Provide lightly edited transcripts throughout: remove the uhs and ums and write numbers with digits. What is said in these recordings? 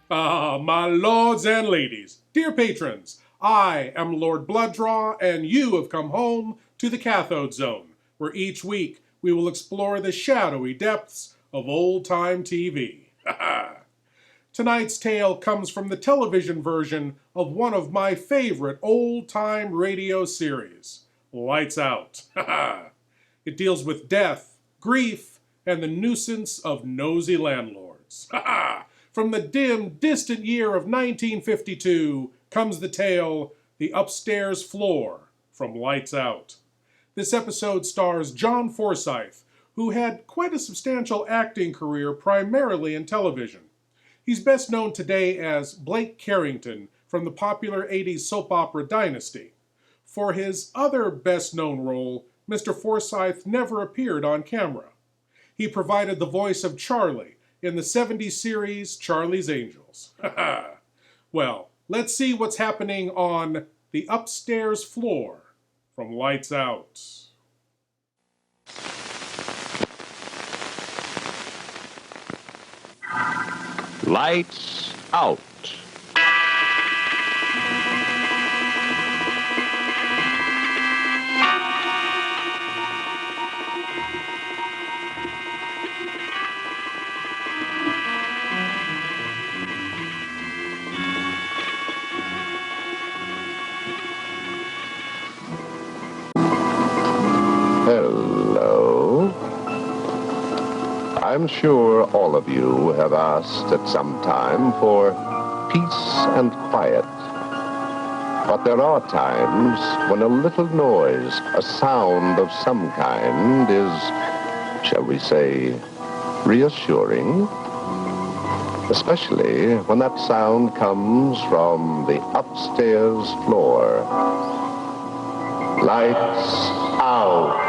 Ah, my lords and ladies, dear patrons, I am Lord Blood-Rah, and you have come home to the Cathode Zone, where each week we will explore the shadowy depths of old-time TV. Tonight's tale comes from the television version of one of my favorite old-time radio series, Lights Out. It deals with death, grief, and the nuisance of nosy landlords. From the dim, distant year of 1952 comes the tale, The Upstairs Floor, from Lights Out. This episode stars John Forsythe, who had quite a substantial acting career primarily in television. He's best known today as Blake Carrington from the popular 80s soap opera Dynasty. For his other best-known role, Mr. Forsythe never appeared on camera. He provided the voice of Charlie in the 70s series Charlie's Angels. Well, let's see what's happening on The Upstairs Floor from Lights Out. Lights Out. Hello. I'm sure all of you have asked at some time for peace and quiet. But there are times when a little noise, a sound of some kind is, shall we say, reassuring. Especially when that sound comes from the upstairs floor. Lights out.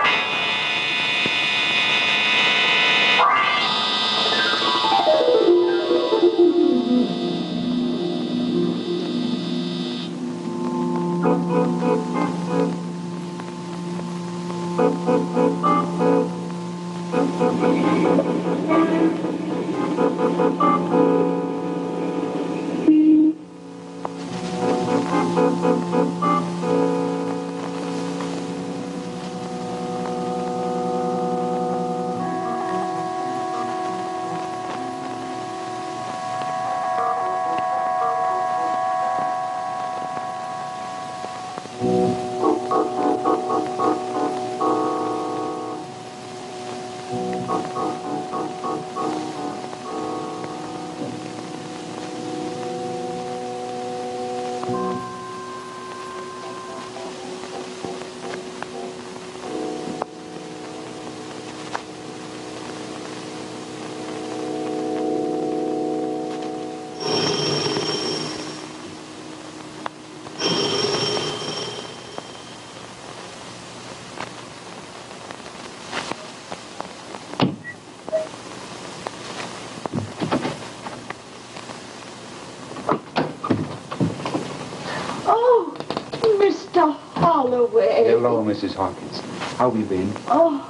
Hello, Mrs. Hawkins. How have you been? Oh,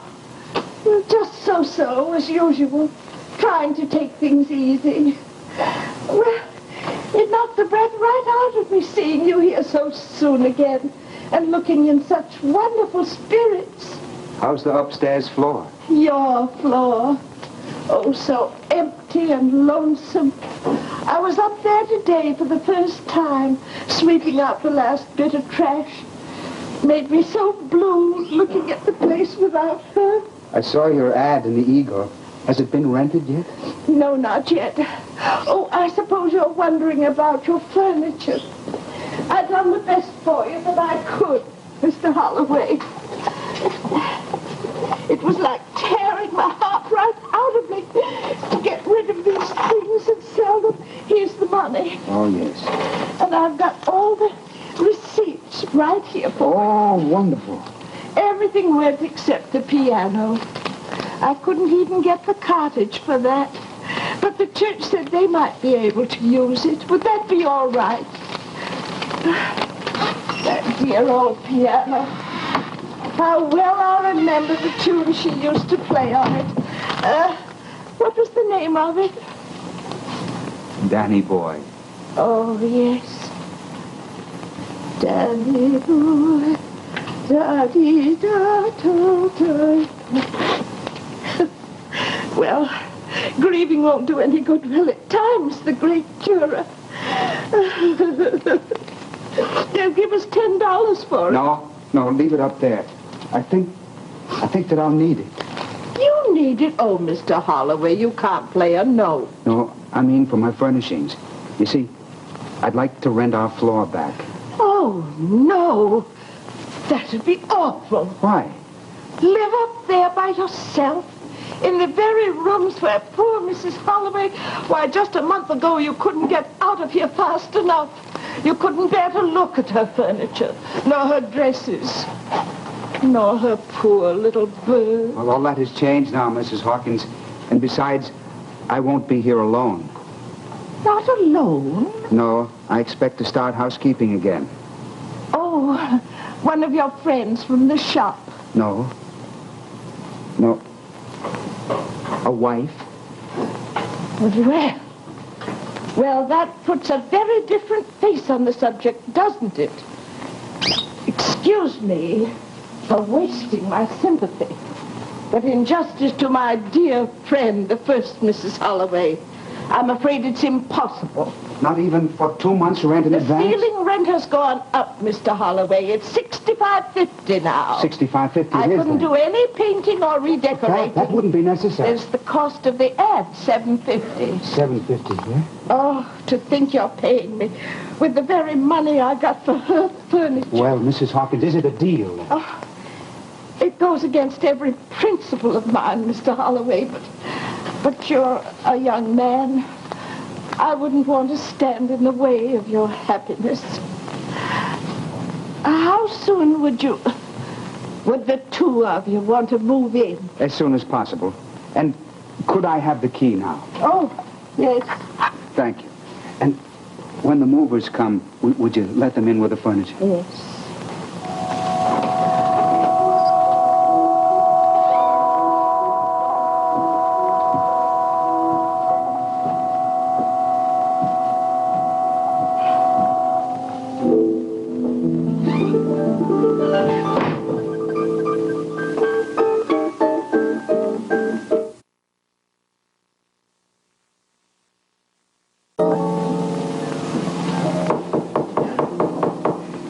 just so-so, as usual. Trying to take things easy. Well, it knocked the breath right out of me seeing you here so soon again and looking in such wonderful spirits. How's the upstairs floor? Your floor. Oh, so empty and lonesome. I was up there today for the first time, sweeping out the last bit of trash. Made me so blue looking at the place without her. I saw your ad in the Eagle. Has it been rented yet? No, not yet. Oh, I suppose you're wondering about your furniture. I've done the best for you that I could, Mr. Holloway. It was like tearing my heart right out of me to get rid of these things and sell them. Here's the money. Oh, yes. And I've got all the receipts right here for you. Oh, wonderful. Everything went except the piano. I couldn't even get the cottage for that. But the church said they might be able to use it. Would that be all right? That dear old piano. How well I remember the tune she used to play on it. What was the name of it? Danny boy. Oh, yes. Danny boy, da-dee-da-da-da. Well, grieving won't do any good, will it? Time's the great cure. They'll give us $10 for it. No, leave it up there. I think that I'll need it. You need it? Oh, Mr. Holloway, you can't play a note. No, I mean for my furnishings. You see, I'd like to rent our floor back. Oh, no. That'd be awful. Why? Live up there by yourself? In the very rooms where poor Mrs. Holloway... Why, just a month ago you couldn't get out of here fast enough. You couldn't bear to look at her furniture, nor her dresses, nor her poor little bird. Well, all that has changed now, Mrs. Hawkins. And besides, I won't be here alone. Not alone? No, I expect to start housekeeping again. Oh, one of your friends from the shop. No. A wife? Well, that puts a very different face on the subject, doesn't it? Excuse me for wasting my sympathy, but in justice to my dear friend, the first Mrs. Holloway, I'm afraid it's impossible. Not even for 2 months rent in advance? The ceiling rent has gone up, Mr. Holloway. It's $65.50 now. $65.50 I couldn't do any painting or redecorating. That wouldn't be necessary. There's the cost of the ad, $7.50. $7.50, yeah? Oh, to think you're paying me with the very money I got for her furniture. Well, Mrs. Hawkins, is it a deal? Oh, it goes against every principle of mine, Mr. Holloway, but you're a young man. I wouldn't want to stand in the way of your happiness. How soon would the two of you want to move in? As soon as possible. And could I have the key now? Oh, yes. Thank you. And when the movers come, would you let them in with the furniture? Yes.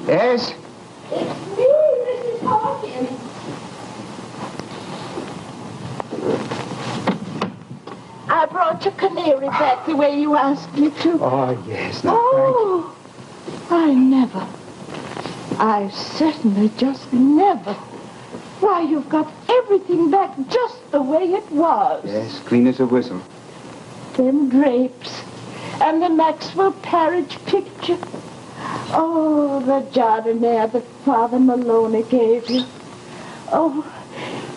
Yes? It's me, Mrs. Hawkins. I brought your canary back the way you asked me to. Oh, yes. Now, Oh, I certainly just never. Why, you've got everything back just the way it was. Yes, clean as a whistle. Them drapes and the Maxwell Parrish picture. Oh, the jardiniere that Father Maloney gave you. Oh,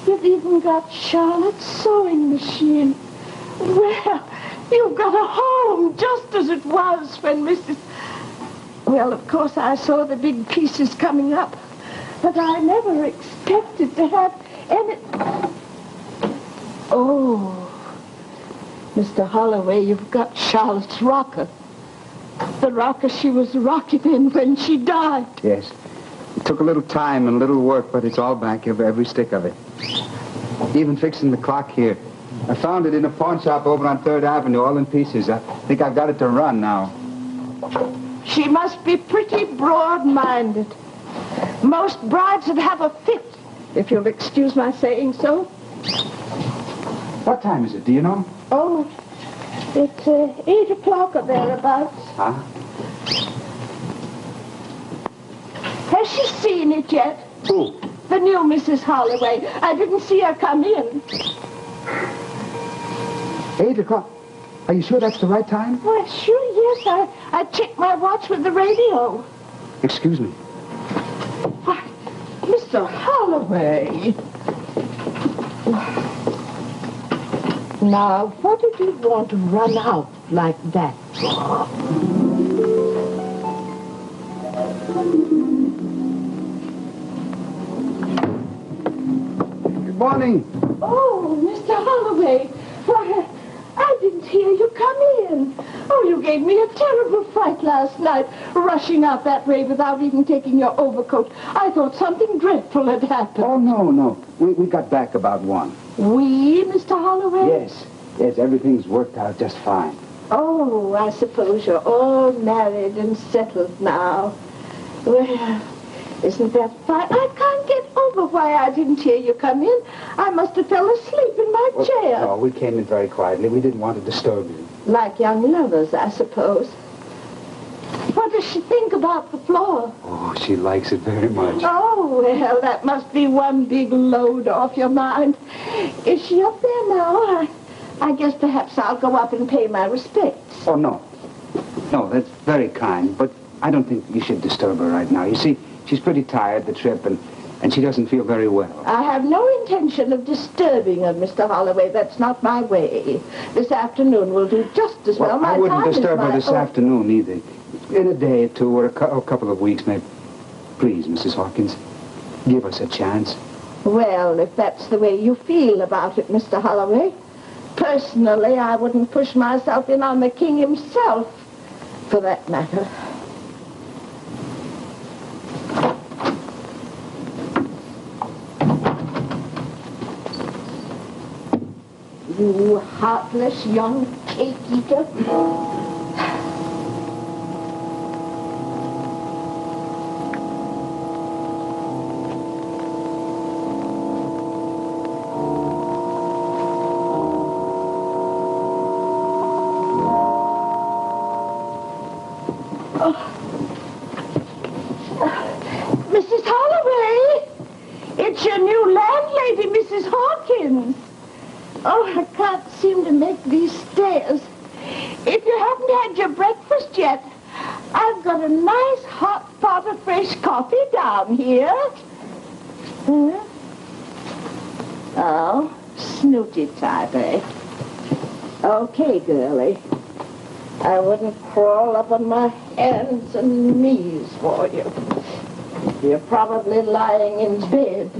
you've even got Charlotte's sewing machine. Well, you've got a home just as it was when Mrs. Well, of course, I saw the big pieces coming up, but I never expected to have any... Oh, Mr. Holloway, you've got Charlotte's rocker. The rocker she was rocking in when she died. Yes. It took a little time and a little work, but it's all back, every stick of it. Even fixing the clock here. I found it in a pawn shop over on 3rd Avenue, all in pieces. I think I've got it to run now. She must be pretty broad-minded. Most brides would have a fit, if you'll excuse my saying so. What time is it, do you know? Oh, it's 8 o'clock or thereabouts. Huh? Has she seen it yet? Who? The new Mrs. Holloway. I didn't see her come in. 8 o'clock. Are you sure that's the right time? Well, sure, yes. I checked my watch with the radio. Excuse me. Why, Mr. Holloway. Now, what did you want to run out like that for? Good morning. Oh, Mr. Holloway. Why, I didn't didn't hear you come in. Oh, you gave me a terrible fright last night, rushing out that way without even taking your overcoat. I thought something dreadful had happened. Oh, no. We got back about 1. We, Mr. Holloway? Yes, everything's worked out just fine. Oh, I suppose you're all married and settled now. Well, isn't that fine? I can't get over why I didn't hear you come in. I must have fell asleep in my chair. No, we came in very quietly. We didn't want to disturb you. Like young lovers, I suppose. What does she think about the floor? Oh, she likes it very much. Oh, well, that must be one big load off your mind. Is she up there now? I guess perhaps I'll go up and pay my respects. Oh, no. No, that's very kind, but I don't think you should disturb her right now. You see, she's pretty tired, the trip, and she doesn't feel very well. I have no intention of disturbing her, Mr. Holloway. That's not my way. This afternoon will do just as well. I wouldn't disturb her this afternoon either. In a day or two or a couple of weeks, maybe. Please, Mrs. Hawkins, give us a chance. Well, if that's the way you feel about it, Mr. Holloway. Personally, I wouldn't push myself in on the king himself, for that matter. You heartless young cake eater. Mrs. Holloway, it's your new landlady, Mrs. Hawkins. Oh, I can't seem to make these stairs. If you haven't had your breakfast yet, I've got a nice hot pot of fresh coffee down here. Oh, snooty type, eh? Okay, girlie. I wouldn't crawl up on my hands and knees for you. You're probably lying in bed.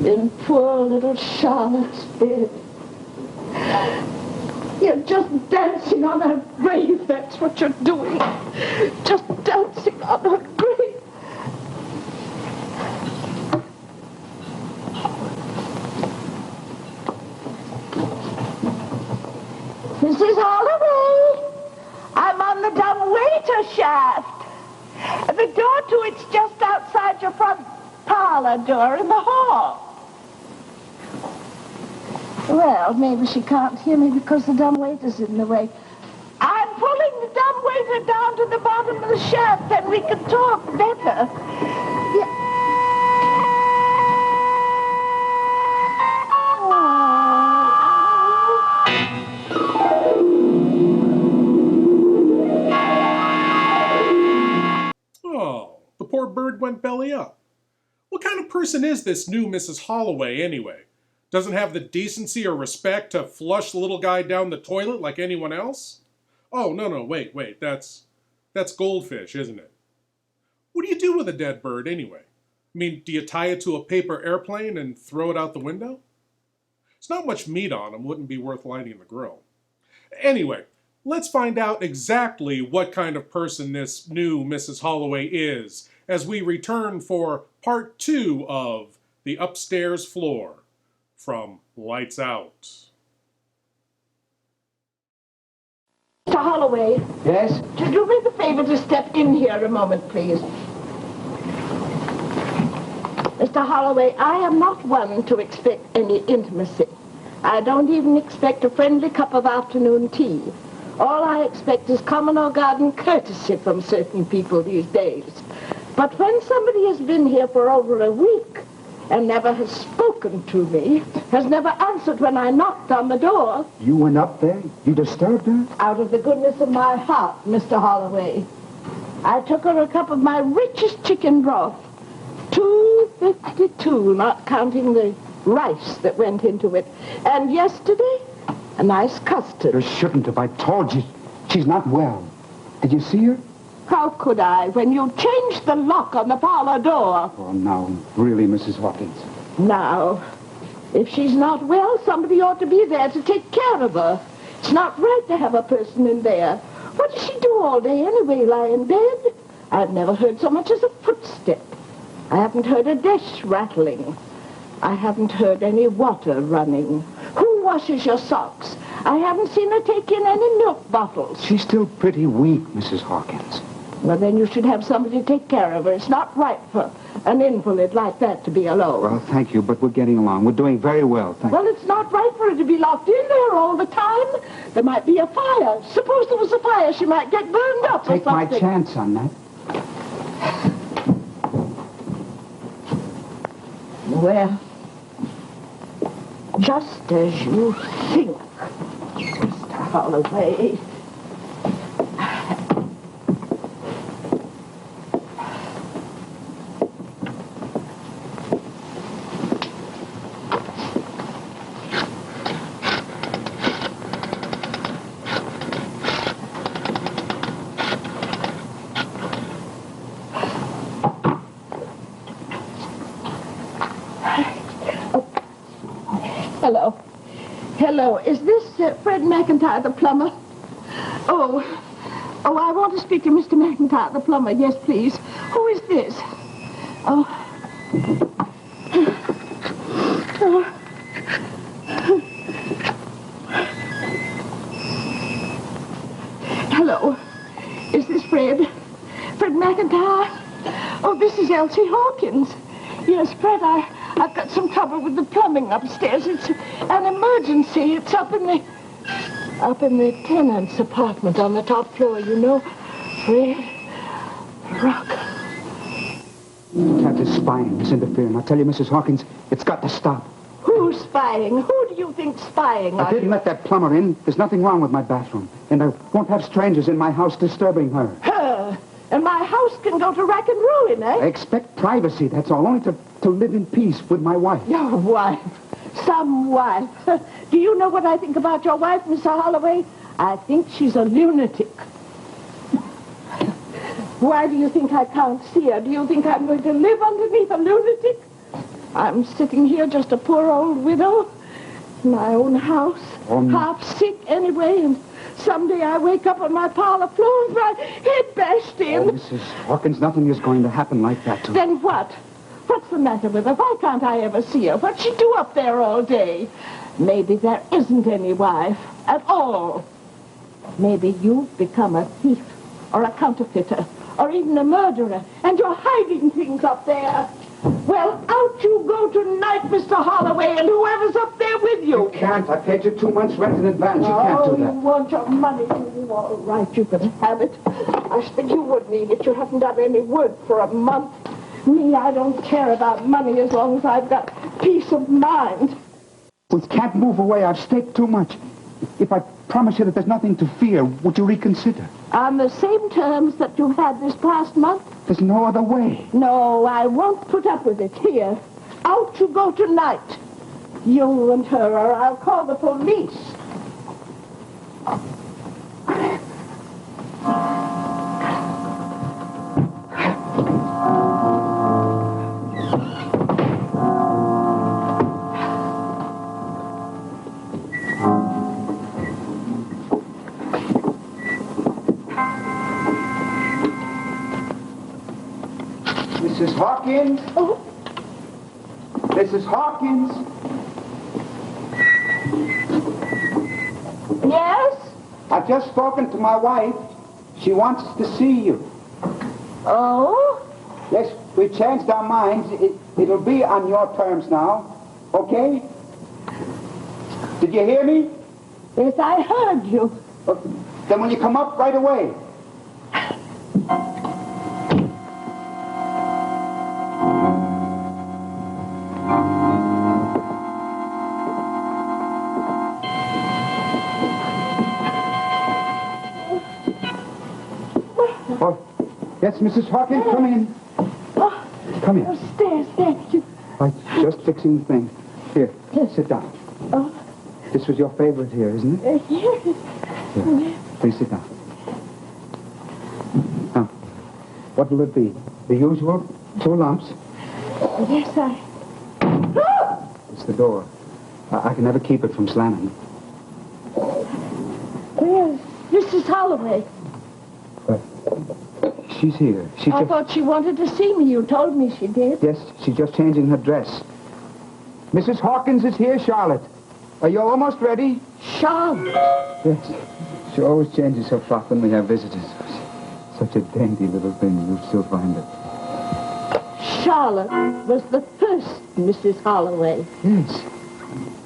In poor little Charlotte's bed. You're just dancing on her grave, that's what you're doing. Just dancing on her grave. Mrs. Holloway, I'm on the dumbwaiter shaft. The door to it's just outside your front parlor door in the hall. Well, maybe she can't hear me because the dumbwaiter's in the way. I'm pulling the dumbwaiter down to the bottom of the shaft, then we can talk better. Yeah. Oh, the poor bird went belly up. What kind of person is this new Mrs. Holloway, anyway? Doesn't have the decency or respect to flush the little guy down the toilet like anyone else? Oh, no, wait, that's goldfish, isn't it? What do you do with a dead bird, anyway? I mean, do you tie it to a paper airplane and throw it out the window? It's not much meat on him, wouldn't be worth lighting the grill. Anyway, let's find out exactly what kind of person this new Mrs. Holloway is as we return for part 2 of The Upstairs Floor from Lights Out. Mr. Holloway. Yes? Do me the favor to step in here a moment, please. Mr. Holloway, I am not one to expect any intimacy. I don't even expect a friendly cup of afternoon tea. All I expect is common or garden courtesy from certain people these days. But when somebody has been here for over a week and never has spoken to me, has never answered when I knocked on the door... You went up there? You disturbed her? Out of the goodness of my heart, Mr. Holloway. I took her a cup of my richest chicken broth. $2.52, not counting the rice that went into it. And yesterday, a nice custard. You shouldn't have. I told you. She's not well. Did you see her? How could I, when you changed the lock on the parlor door? Oh, now, really, Mrs. Hawkins. Now, if she's not well, somebody ought to be there to take care of her. It's not right to have a person in there. What does she do all day anyway, lie in bed? I've never heard so much as a footstep. I haven't heard a dish rattling. I haven't heard any water running. Who washes your socks? I haven't seen her take in any milk bottles. She's still pretty weak, Mrs. Hawkins. Well, then you should have somebody to take care of her. It's not right for an invalid like that to be alone. Well, thank you, but we're getting along. We're doing very well, thank you. Well, it's not right for her to be locked in there all the time. There might be a fire. Suppose there was a fire, she might get burned up or Take my something. chance on that. Well, just as you think, Mr. Holloway. Hello. Hello. Is this Fred McIntyre, the plumber? Oh, I want to speak to Mr. McIntyre, the plumber. Yes, please. Who is this? Oh. Hello. Is this Fred? Fred McIntyre? Oh, this is Elsie Hawkins. Yes, Fred, I've got some trouble with the plumbing upstairs. It's an emergency. It's up in the tenant's apartment on the top floor, you know. Fred, rock. That is spying, this interfering. I tell you, Mrs. Hawkins, it's got to stop. Who's spying? Who do you think's spying? I didn't let that plumber in. There's nothing wrong with my bathroom. And I won't have strangers in my house disturbing her. Her? And my house can go to rack and ruin, eh? I expect privacy, that's all. Only to live in peace with my wife. Your wife. Some wife. Do you know what I think about your wife, Mr. Holloway? I think she's a lunatic. Why do you think I can't see her? Do you think I'm going to live underneath a lunatic? I'm sitting here just a poor old widow in my own house, half sick anyway, and someday I wake up on my parlor floor with my head bashed in. Oh, Mrs. Hawkins, nothing is going to happen like that to her. Then what? What's the matter with her? Why can't I ever see her? What'd she do up there all day? Maybe there isn't any wife at all. Maybe you've become a thief or a counterfeiter or even a murderer, and you're hiding things up there. Well, out you go tonight, Mr. Holloway, and whoever's up there with you. You can't. I paid you 2 months' rent in advance. You can't do You that. want your money. All right, you can have it. I said you would need it. You haven't done any work for a month. Me, I don't care about money as long as I've got peace of mind. We can't move away. I've staked too much. If I promise you that there's nothing to fear, would you reconsider? On the same terms that you had this past month? There's no other way. No, I won't put up with it. Here, out you go tonight. You and her, or I'll call the police. Mrs. Hawkins? Oh, Mrs. Hawkins? yes? I've just spoken to my wife. She wants to see you. Oh? Yes, we've changed our minds. It'll be on your terms now. Okay? Did you hear me? Yes, I heard you. Then will you come up right away? Oh, yes, Mrs. Hawkins, come in. Oh, Come in. upstairs, thank you. I'm just fixing things. Here, sit down. Oh, This was your favorite here, isn't it? yes. Here, please sit down. Now, what will it be? The usual 2 lumps? Yes, I... It's the door. I can never keep it from slamming. Mrs. Holloway. She's here. I thought she wanted to see me. You told me she did. Yes, she's just changing her dress. Mrs. Hawkins is here, Charlotte. Are you almost ready? Charlotte. Yes. She always changes her frock when we have visitors. Such a dainty little thing. You'll still find her. Charlotte was the first Mrs. Holloway. Yes.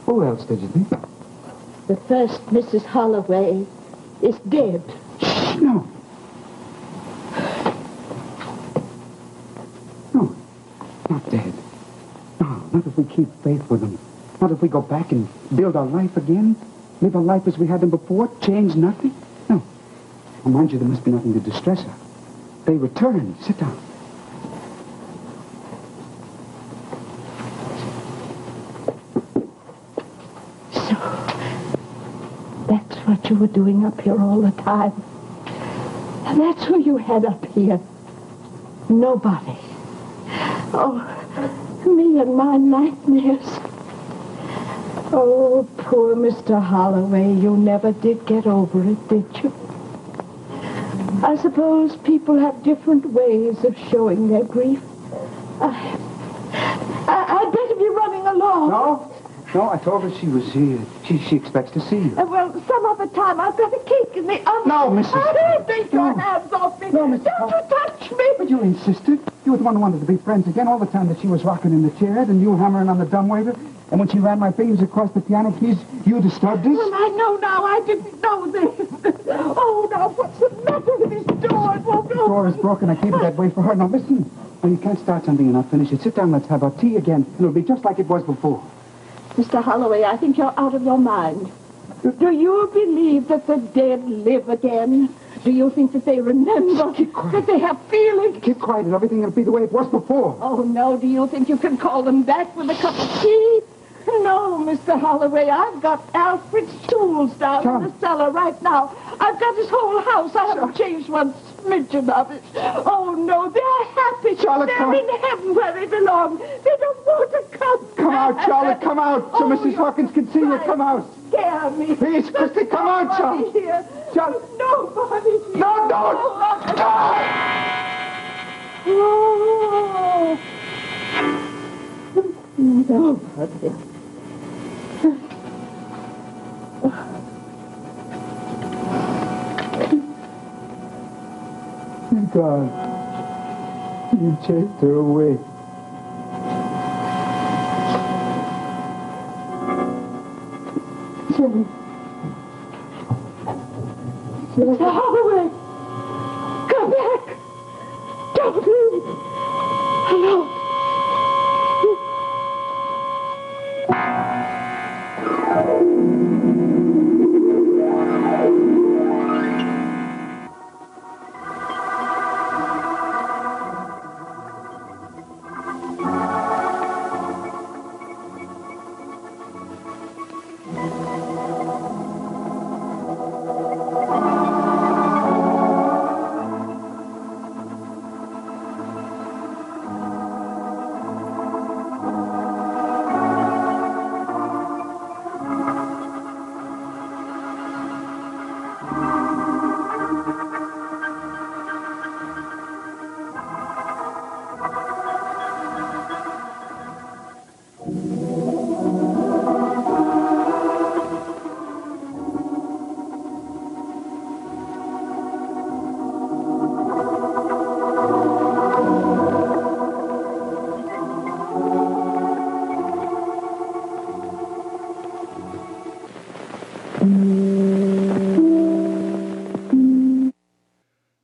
Who else did you think? The first Mrs. Holloway is dead. No. No. Not dead. No, not if we keep faith with them. Not if we go back and build our life again. Live our life as we had them before. Change nothing. No. Well, mind you, there must be nothing to distress her. They return. Sit down. That's what you were doing up here all the time. And that's who you had up here. Nobody. Oh, me and my nightmares. Oh, poor Mr. Holloway, you never did get over it, did you? I suppose people have different ways of showing their grief. I'd better be running along. No, I told her she was here. She expects to see you. Well, some other time. I've got a cake in the oven. No, Mrs. Take your hands off me. No, Mrs. Don't you touch me. But you insisted. You were the one who wanted to be friends again all the time that she was rocking in the chair, and you hammering on the dumbwaiter. And when she ran my fingers across the piano keys, you disturbed us? Well, I know now. I didn't know this. Oh, now, what's the matter with this door? It won't The door is open. broken. I keep it that way for her. Now, listen. Well, you can't start something and not finish it. Sit down. Let's have our tea again. It'll be just like it was before. Mr. Holloway, I think you're out of your mind. Do you believe that the dead live again? Do you think that they remember? Keep quiet. That they have feelings? Keep quiet and everything will be the way it was before. Oh, no. Do you think you can call them back with a cup of tea? No, Mr. Holloway. I've got Alfred's tools down in the cellar right now. I've got his whole house. I haven't changed one smidgen of it. Oh, no. They're happy. Charlotte, they're come. in heaven where they belong. They don't want to come Come out, back. Charlotte. Come out so Oh, Mrs. you're Hawkins can see you. Come out. Scare me. Please, Christy, come out, Nobody Charlotte. here. Charlotte. Nobody here. No, don't. Oh. Nobody. God, you chased her away. Jimmy. Mr. Holloway. Come back. Don't leave. Hello.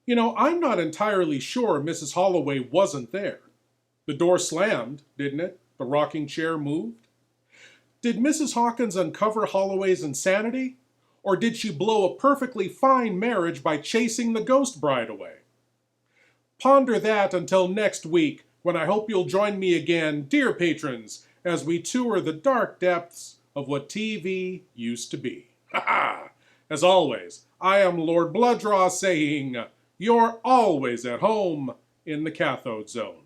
You know, I'm not entirely sure Mrs. Holloway wasn't there. The door slammed, didn't it? The rocking chair moved. Did Mrs. Hawkins uncover Holloway's insanity? Or did she blow a perfectly fine marriage by chasing the ghost bride away? Ponder that until next week, when I hope you'll join me again, dear patrons, as we tour the dark depths of what TV used to be. Ha ha! As always, I am Lord Blood-Rah saying, you're always at home in the Cathode Zone.